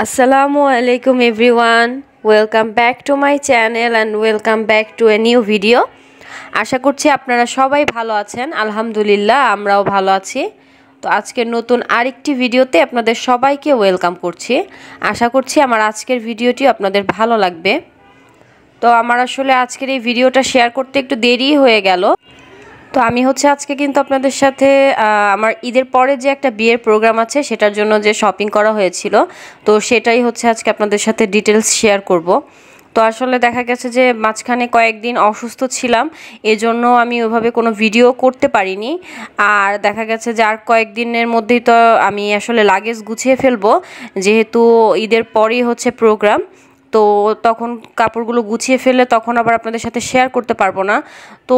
Assalamu alaikum everyone. Welcome back to my channel and welcome back to a new video. আশা করছি আপনারা সবাই ভালো আছেন। আলহামদুলিল্লাহ আমরাও ভালো আছি। তো আজকের নতুন আরেকটি ভিডিওতে আপনাদের সবাইকে ওয়েলকাম করছি। আশা করছি আমার আজকের ভিডিওটি আপনাদের ভালো লাগবে। তো আমার আসলে আজকের এই ভিডিওটা শেয়ার করতে একটু দেরি হয়ে গেল। তো আমি আজকে কিন্তু আপনাদের সাথে আমার ঈদের পরে যে একটা বিয়ের প্রোগ্রাম আছে সেটার জন্য যে শপিং করা হয়েছিল তো সেটাই আজকে আপনাদের সাথে ডিটেলস শেয়ার করব। তো আসলে দেখা গেছে যে মাঝখানে কয়েকদিন অসুস্থ ছিলাম, এজন্য আমি ওইভাবে কোনো ভিডিও করতে পারিনি। আর দেখা গেছে যে আর কয়েকদিনের মধ্যেই তো আমি আসলে লাগেজ গুছিয়ে ফেলবো, যেহেতু ঈদের পরেই প্রোগ্রাম। তো তখন কাপড়গুলো গুছিয়ে ফেললে তখন আবার আপনাদের সাথে শেয়ার করতে পারবো না। তো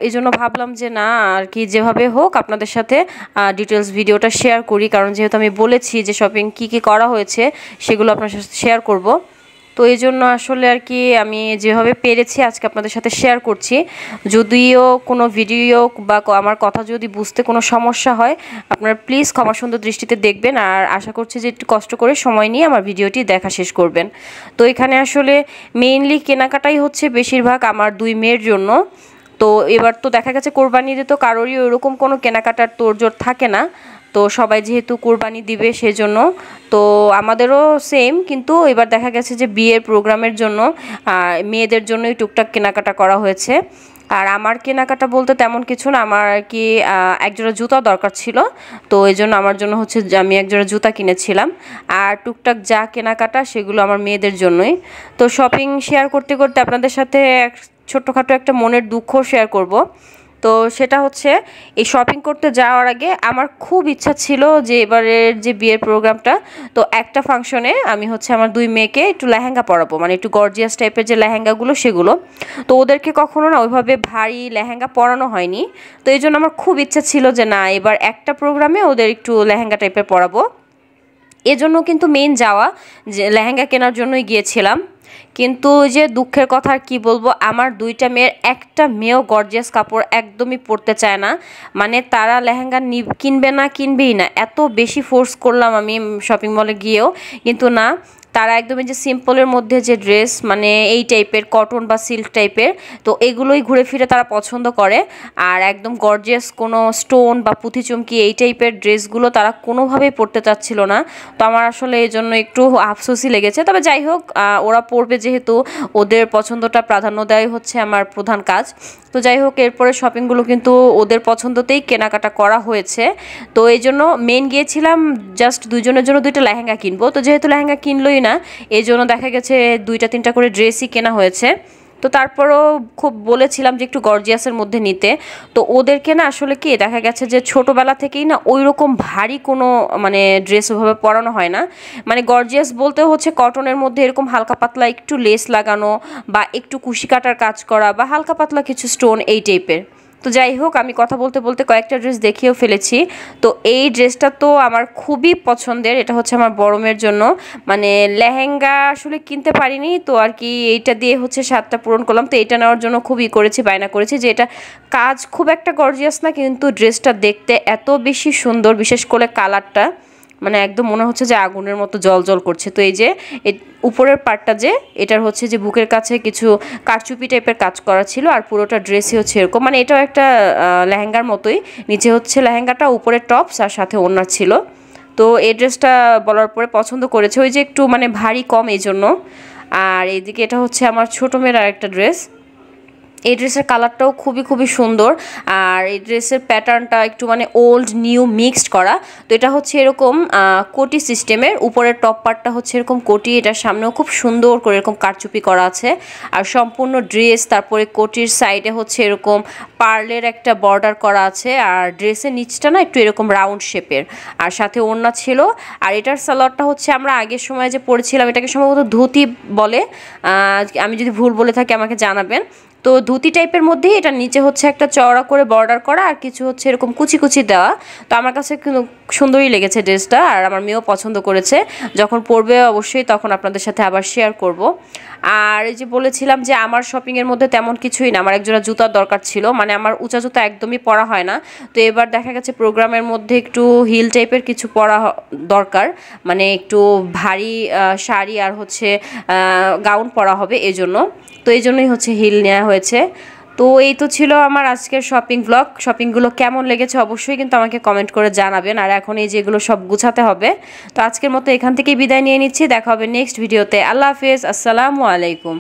এই জন্য ভাবলাম যে না আর কি, যেভাবে হোক আপনাদের সাথে ডিটেলস ভিডিওটা শেয়ার করি, কারণ যেহেতু আমি বলেছি যে শপিং কি করা হয়েছে সেগুলো আপনার সাথে শেয়ার করব। তো এই জন্য আসলে আর কি আমি যেভাবে পেরেছি আজকে আপনাদের সাথে শেয়ার করছি। যদিও কোনো ভিডিও বা আমার কথা যদি বুঝতে কোনো সমস্যা হয় আপনারা প্লিজ ক্ষমা সুন্দর দৃষ্টিতে দেখবেন, আর আশা করছি যে একটু কষ্ট করে সময় নিয়ে আমার ভিডিওটি দেখা শেষ করবেন। তো এখানে আসলে মেইনলি কেনাকাটাই বেশিরভাগ আমার দুই মেয়ের জন্য। তো এবার তো দেখা গেছে কোরবানিতে তো কারোরই ওরকম কোনো কেনাকাটার তোড়জোড় থাকে না, তো সবাই যেহেতু কোরবানি দিবে সেজন্য তো আমাদেরও সেম, কিন্তু এবার দেখা গেছে যে বিয়ের প্রোগ্রামের জন্য মেয়েদের জন্যই টুকটাক কেনাকাটা করা হয়েছে। আর আমার কেনাকাটা বলতে তেমন কিছু না, আমার আর কি একজোড়া জুতা দরকার ছিল, তো এই জন্য আমার জন্য আমি একজোড়া জুতা কিনেছিলাম। আর টুকটাক যা কেনাকাটা সেগুলো আমার মেয়েদের জন্যই। তো শপিং শেয়ার করতে করতে আপনাদের সাথে ছোট্টখাটো একটা মনের দুঃখ শেয়ার করব। তো সেটা এই শপিং করতে যাওয়ার আগে আমার খুব ইচ্ছা ছিল যে এবারের যে বিয়ের প্রোগ্রামটা, তো একটা ফাংশনে আমি আমার দুই মেয়েকে একটু লেহেঙ্গা পরাবো, মানে একটু গর্জিয়াস টাইপের যে লেহেঙ্গাগুলো সেগুলো। তো ওদেরকে কখনো না ওইভাবে ভারী লেহেঙ্গা পরানো হয়নি, তো এই জন্য আমার খুব ইচ্ছা ছিল যে না এবার একটা প্রোগ্রামে ওদের একটু লেহেঙ্গা টাইপের পরাবো। এজন্য কিন্তু মেইন যাওয়া যে লেহেঙ্গা কেনার জন্যই গিয়েছিলাম। কিন্তু যে দুঃখের কথা আর কি বলবো, আমার দুইটা মেয়ের একটা মেয়েও গর্জিয়াস কাপড় একদমই পরতে চায় না, মানে তারা লেহেঙ্গা কিনবেই না। এত বেশি ফোর্স করলাম আমি শপিং মলে গিয়েও, কিন্তু না, তারা একদমই যে সিম্পলের মধ্যে যে ড্রেস, মানে এই টাইপের কটন বা সিল্ক টাইপের, তো এগুলোই ঘুরে ফিরে তারা পছন্দ করে। আর একদম গর্জিয়াস কোনো স্টোন বা পুঁথি চুমকি এই টাইপের ড্রেসগুলো তারা কোনোভাবেই পরতে চাচ্ছিল না। তো আমার আসলে এই জন্য একটু আফসোসই লেগেছে। তবে যাই হোক, ওরা পরবে যেহেতু ওদের পছন্দটা প্রাধান্য দেওয়াই আমার প্রধান কাজ। তো যাই হোক, এরপরে শপিংগুলো কিন্তু ওদের পছন্দতেই কেনাকাটা করা হয়েছে। তো এই জন্য মেন গিয়েছিলাম জাস্ট দুইজনের জন্য দুইটা লেহেঙ্গা কিনবো। তো যেহেতু লেহেঙ্গা কিনলোই না, এই জন্য দেখা গেছে দুইটা তিনটা করে ড্রেসই কেনা হয়েছে। তো তারপরও খুব বলেছিলাম যে একটু গর্জিয়াসের মধ্যে নিতে। তো ওদেরকে না আসলে কি দেখা গেছে যে ছোটোবেলা থেকেই না ওই রকম ভারী কোনো মানে ড্রেস ওভাবে পরানো হয় না। মানে গর্জিয়াস বলতেও কটনের মধ্যে এরকম হালকা পাতলা একটু লেস লাগানো বা একটু কুশি কাটার কাজ করা বা হালকা পাতলা কিছু স্টোন এই টাইপের। তো যাই হোক, আমি কথা বলতে বলতে কয়েকটা ড্রেস দেখিয়েও ফেলেছি। তো এই ড্রেসটা তো আমার খুবই পছন্দের, এটা আমার বড় মেয়ের জন্য। মানে লেহেঙ্গা আসলে কিনতে পারিনি, তো আর কি এইটা দিয়ে স্বাদটা পূরণ করলাম। তো এটা নেওয়ার জন্য খুবই বায়না করেছি যে এটা কাজ খুব একটা গর্জিয়াস না, কিন্তু ড্রেসটা দেখতে এত বেশি সুন্দর, বিশেষ করে কালারটা মানে একদম মনে যে আগুনের মতো জল করছে। তো এই যে উপরের পার্টটা যে এটার যে বুকের কাছে কিছু কারচুপি টাইপের কাজ করা ছিল, আর পুরোটা ড্রেসই এরকম, মানে এটাও একটা লেহেঙ্গার মতোই। নিচে লেহেঙ্গাটা, উপরে টপস আর সাথে ওড়না ছিল। তো এই ড্রেসটা বলার পরে পছন্দ করেছে, ওই যে একটু মানে ভারী কম এই জন্য। আর এইদিকে এটা আমার ছোটো মেয়ের আরেকটা ড্রেস। এই ড্রেসের কালারটাও খুবই সুন্দর, আর এই ড্রেসের প্যাটার্নটা একটু মানে ওল্ড নিউ মিক্সড করা। তো এটা এরকম কোটি সিস্টেমের, উপরের টপ পার্টটা এরকম কোটি, এটার সামনেও খুব সুন্দর করে এরকম কারচুপি করা আছে। আর সম্পূর্ণ ড্রেস, তারপরে কোটির সাইডে এরকম পার্লের একটা বর্ডার করা আছে, আর ড্রেসের নিচটা না একটু এরকম রাউন্ড শেপের, আর সাথে ওড়না ছিল। আর এটার সালোয়ারটা আমরা আগের সময় যে পরেছিলাম এটাকে সম্ভবত ধুতি বলে, আমি যদি ভুল বলে থাকি আমাকে জানাবেন। তো ধুতি টাইপের মধ্যেই এটা নিচে হচ্ছে একটা চওড়া করে বর্ডার করা আর কিছু হচ্ছে এরকম কুচি কুচি দেওয়া। তো আমার কাছে সুন্দরই লেগেছে ড্রেসটা, আর আমার মেয়েও পছন্দ করেছে। যখন পরবে অবশ্যই তখন আপনাদের সাথে আবার শেয়ার করব। আর এই যে বলেছিলাম যে আমার শপিংয়ের মধ্যে তেমন কিছুই না, আমার একজোড়া জুতার দরকার ছিল, মানে আমার উঁচা জুতা একদমই পরা হয় না। তো এবার দেখা গেছে প্রোগ্রামের মধ্যে একটু হিল টাইপের কিছু পরা দরকার, মানে একটু ভারী শাড়ি আর হচ্ছে গাউন পরা হবে এজন্য। তো এই জন্যই হচ্ছে হিল নেওয়া হয়েছে। তো এই তো ছিল আমার আজকের শপিং ব্লগ। শপিংগুলো কেমন লেগেছে অবশ্যই কিন্তু আমাকে কমেন্ট করে জানাবেন। আর এখন এই যেগুলো সব গুছাতে হবে। তো আজকের মতো এখান থেকেই বিদায় নিয়ে নিচ্ছি, দেখা হবে নেক্সট ভিডিওতে। আল্লাহ হাফেজ, আসসালামু আলাইকুম।